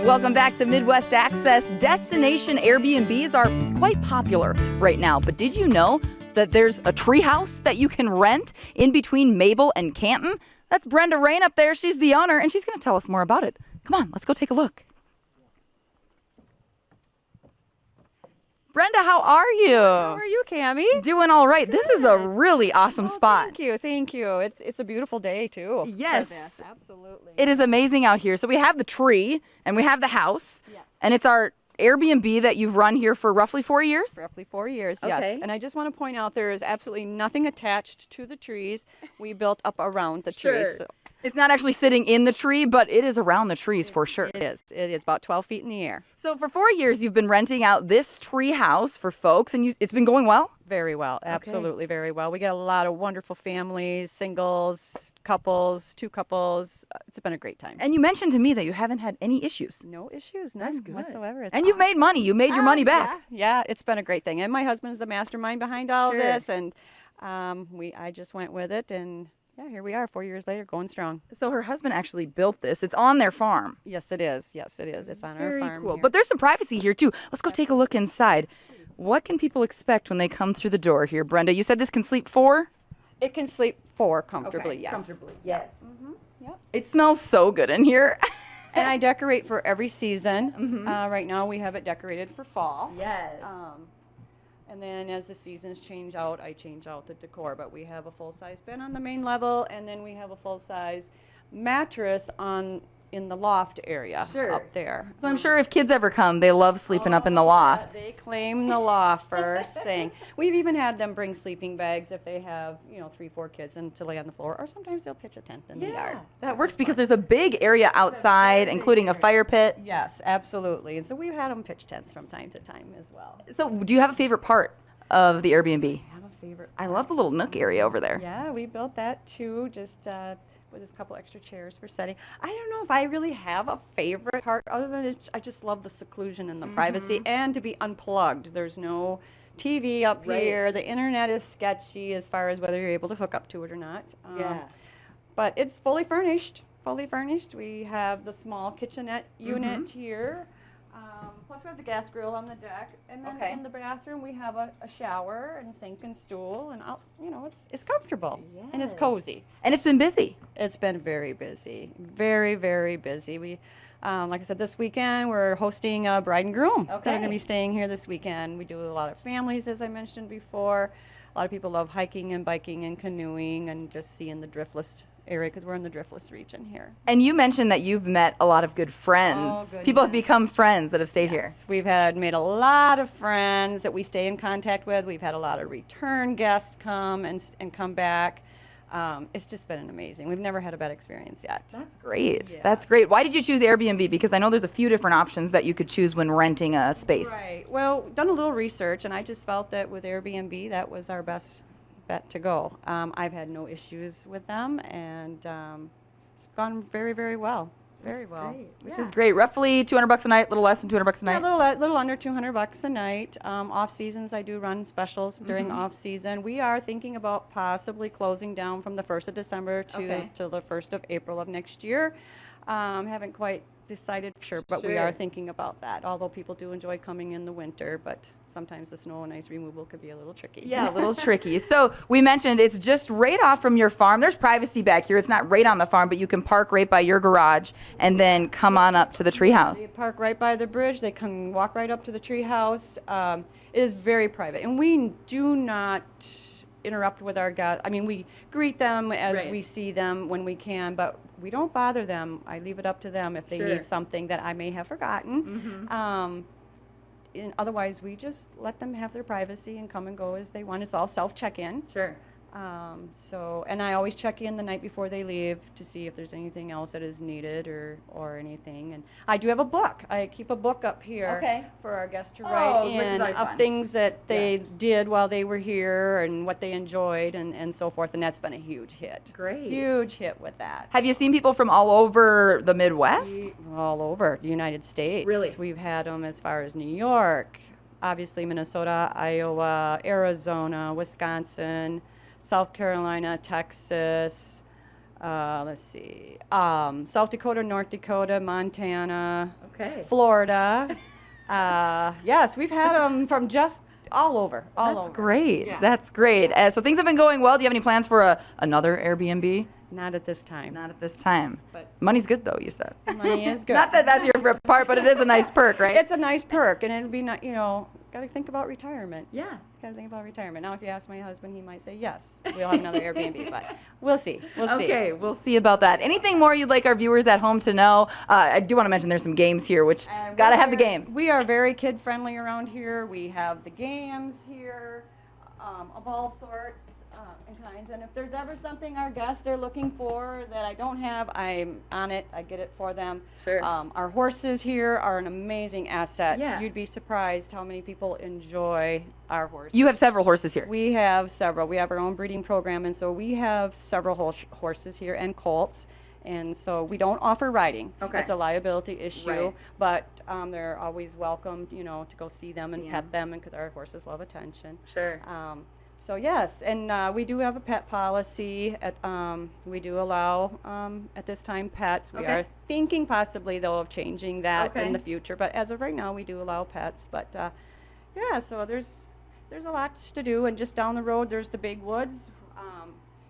Welcome back to Midwest Access. Destination Airbnbs are quite popular right now, but did you know that there's a treehouse that you can rent in between Mabel and Canton? That's Brenda Rain up there. She's the owner, and she's going to tell us more about it. Come on, let's go take a look. Brenda, how are you? How are you, Cammie? Doing all right. Good. This is a really awesome spot. Thank you. It's a beautiful day too. Yes, absolutely. It is amazing out here. So we have the tree and we have the house, and it's our Airbnb that you've run here for roughly 4 years? Roughly 4 years, Okay. yes. And I just want to point out there is absolutely nothing attached to the trees. We built up around the trees. Sure. So It's not actually sitting in the tree, but it is around the trees for sure. it is. It is about 12 feet in the air. So for 4 years, you've been renting out this tree house for folks, and it's been going well? Very well. Absolutely very well. We get a lot of wonderful families, singles, couples, two couples. It's been a great time. And you mentioned to me that you haven't had any issues. No issues, That's none good. whatsoever. It's And you've made money. You made your money back. Yeah, it's been a great thing. And my husband's the mastermind behind all Sure. this, and I just went with it, and yeah, here we are 4 years later, going strong. So her husband actually built this. It's on their farm. Yes, it is. Yes, it is. It's on our Very farm. cool. here. But there's some privacy here too. Let's go take a look inside. What can people expect when they come through the door here, Brenda? You said this can sleep 4? It can sleep 4 comfortably. Yes. Comfortably, yes. Yep. It smells so good in here. And I decorate for every season. Right now we have it decorated for fall. Yes. And then as the seasons change out, I change out the decor. But we have a full-size bed on the main level, and then we have a full-size mattress in the loft area up there. So I'm sure if kids ever come, they love sleeping up in the loft. They claim the loft first thing. We've even had them bring sleeping bags if they have, 3, 4 kids and to lay on the floor, or sometimes they'll pitch a tent in the yard. That works because there's a big area outside, including a fire pit. Yes, absolutely. And so we've had them pitch tents from time to time as well. So do you have a favorite part of the Airbnb? I have a favorite. I love the little nook area over there. Yeah, we built that too, just with a couple extra chairs for setting. I don't know if I really have a favorite part other than I just love the seclusion and the privacy and to be unplugged. There's no TV up here. The internet is sketchy as far as whether you're able to hook up to it or not. But it's fully furnished. Fully furnished. We have the small kitchenette unit here. Plus we have the gas grill on the deck, and then in the bathroom we have a shower and sink and stool, and it's comfortable and it's cozy. And it's been busy. It's been very busy, very, very busy. We, like I said, this weekend we're hosting a bride and groom that are going to be staying here this weekend. We do a lot of families, as I mentioned before. A lot of people love hiking and biking and canoeing and just seeing the driftless area because we're in the driftless region here. And you mentioned that you've met a lot of good friends. Oh, goodness. People have become friends that have stayed here. We've made a lot of friends that we stay in contact with. We've had a lot of return guests come and come back. It's just been amazing. We've never had a bad experience yet. That's great. Yes. That's great. Why did you choose Airbnb? Because I know there's a few different options that you could choose when renting a space. Right. Well, done a little research, and I just felt that with Airbnb, that was our best bet to go. I've had no issues with them, and it's gone very, very well. Very well. Which is great. Roughly $200 a night, a little less than $200 a night. Yeah, a little under $200 a night. Off seasons, I do run specials during off season. We are thinking about possibly closing down from the 1st of December to the 1st of April of next year. Haven't quite decided for sure, but we are thinking about that. Although people do enjoy coming in the winter, but sometimes the snow and ice removal could be a little tricky. Yeah, a little tricky. So we mentioned it's just right off from your farm. There's privacy back here. It's not right on the farm, but you can park right by your garage and then come on up to the treehouse. They park right by the bridge. They can walk right up to the treehouse. It is very private, and we do not interrupt with our guests. I mean, we greet them as we see them when we can, but we don't bother them. I leave it up to them if they need something that I may have forgotten. Otherwise, we just let them have their privacy and come and go as they want. It's all self-check-in. Sure. And I always check in the night before they leave to see if there's anything else that is needed or anything. And I do have a book. I keep a book up here for our guests to write in of things that they did while they were here and what they enjoyed and so forth. And that's been a huge hit. Great. Huge hit with that. Have you seen people from all over the Midwest? All over the United States. Really? We've had them as far as New York, obviously Minnesota, Iowa, Arizona, Wisconsin, South Carolina, Texas, Let's see. South Dakota, North Dakota, Montana, Okay. Florida. Yes, we've had them from just all over. That's great. That's great. So things have been going well. Do you have any plans for another Airbnb? Not at this time. Not at this time. But money's good though, you said. money is good. Not that that's your favorite part, but it is a nice perk, right? It's a nice perk, and it'll be not, got to think about retirement. Yeah. Got to think about retirement. Now, if you ask my husband, he might say yes. We'll have another Airbnb, but we'll see. We'll see. Okay, we'll see about that. Anything more you'd like our viewers at home to know? I do want to mention there's some games here, which gotta have the games. We are very kid friendly around here. We have the games here of all sorts and kinds. And if there's ever something our guests are looking for that I don't have, I'm on it. I get it for them. Sure. Our horses here are an amazing asset. Yeah. You'd be surprised how many people enjoy our horses. You have several horses here. We have several. We have our own breeding program, and so we have several horses here and colts. And so we don't offer riding. Okay. It's a liability issue, Right. but they're always welcome, to go see them and pet them, because our horses love attention. Sure. So yes, and we do have a pet policy. We do allow at this time pets. We Okay. are thinking possibly though of changing that Okay. in the future, but as of right now, we do allow pets. But yeah, so there's a lot to do, and just down the road there's the big woods.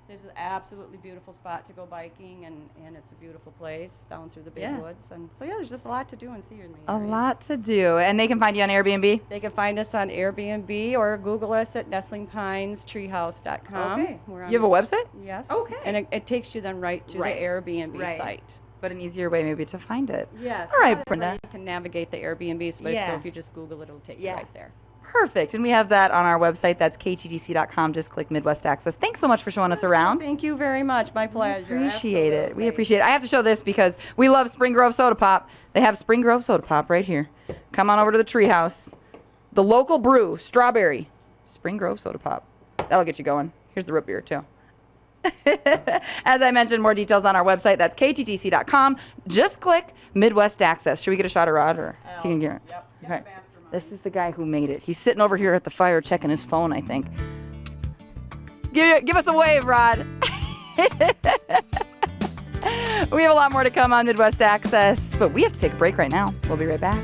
There's an absolutely beautiful spot to go biking, and it's a beautiful place down through the big woods. And so yeah, there's just a lot to do and see in the A area. lot to do. And they can find you on Airbnb? They can find us on Airbnb or Google us at nestlingpinestreehouse.com. Okay. We're on You have a website? Yes. Okay. And it takes you then right to Right. the Airbnb Right. site. But an easier way maybe to find it. Yes. All right, not Brenda. everybody can navigate the Airbnb space, Yeah. so if you just Google it, it'll take you Yeah. right there. Perfect. And we have that on our website. That's ktdc.com. Just click Midwest Access. Thanks so much for showing us around. Thank you very much. My pleasure. Appreciate it. We Absolutely. appreciate it. I have to show this because we love Spring Grove Soda Pop. They have Spring Grove Soda Pop right here. Come on over to the Treehouse. The local brew, strawberry, Spring Grove Soda Pop. That'll get you going. Here's the root beer too. As I mentioned, more details on our website. That's ktdc.com. Just click Midwest Access. Should we get a shot of Rod or so you can get it? Yep. Okay. This is the guy who made it. He's sitting over here at the fire checking his phone, I think. Give us a wave, Rod. We have a lot more to come on Midwest Access, but we have to take a break right now. We'll be right back.